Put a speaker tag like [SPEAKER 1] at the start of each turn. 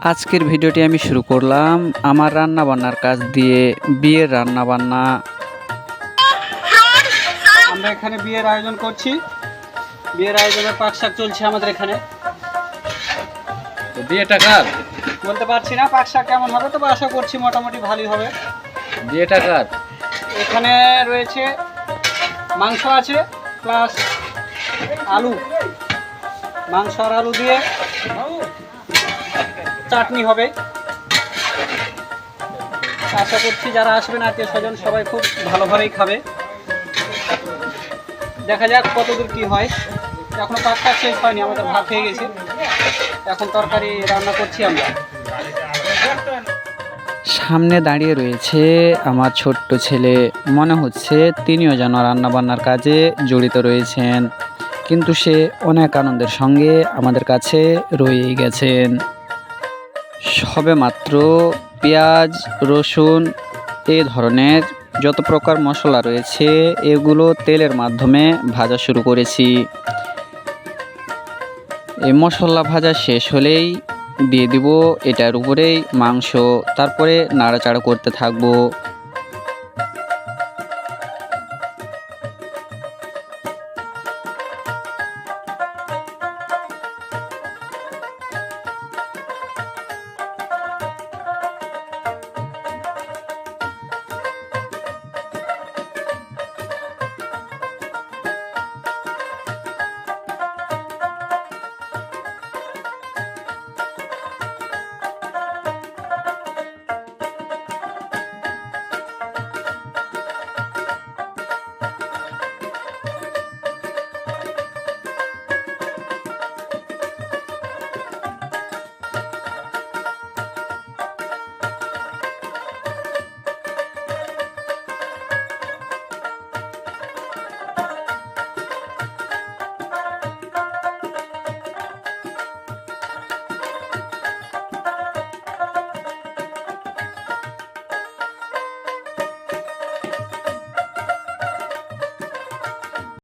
[SPEAKER 1] আজকের ভিডিওটি আমি শুরু করলাম আমার রান্না বান্নার কাজ দিয়ে। বিয়ের রান্না বান্না
[SPEAKER 2] আমরা এখানে বিয়ের আয়োজন করছি। বিয়ের আয়োজনের পাক শাক চলছে আমাদের এখানে।
[SPEAKER 3] তো বিয়েটা কার?
[SPEAKER 2] বলতে পারছি না পাক শাক কেমন হবে, তবে আশা করছি মোটামুটি ভালোই হবে।
[SPEAKER 3] বিয়েটা কার?
[SPEAKER 2] এখানে রয়েছে মাংস আছে প্লাস আলু, মাংস আর আলু দিয়ে চাটনি হবে। আশা করছি যারা আসবেন আত্মীয় স্বজন সবাই খুব ভালোভাবেই খাবে। দেখা যাক কতদূর কি হয়। এখনো পাক শাক শেষ হয়নি, আমাদের ভাত হয়ে গেছে, এখন তরকারি রান্না করছি আমরা।
[SPEAKER 1] সামনে দাঁড়িয়ে রয়েছে আমার ছোট্ট ছেলে। মনে হচ্ছে তিনিও যেন রান্নাবান্নার কাজে জড়িত রয়েছেন, কিন্তু সে অনেক আনন্দের সঙ্গে আমাদের কাছে রয়েই গেছেন। সবে মাত্র পেঁয়াজ, রসুন এ ধরনের যত প্রকার মশলা রয়েছে এগুলো তেলের মাধ্যমে ভাজা শুরু করেছি। এই মশলা ভাজা শেষ হলেই দিয়ে দিব এটার উপরেই মাংস, তারপরে নাড়াচাড়া করতে থাকবো।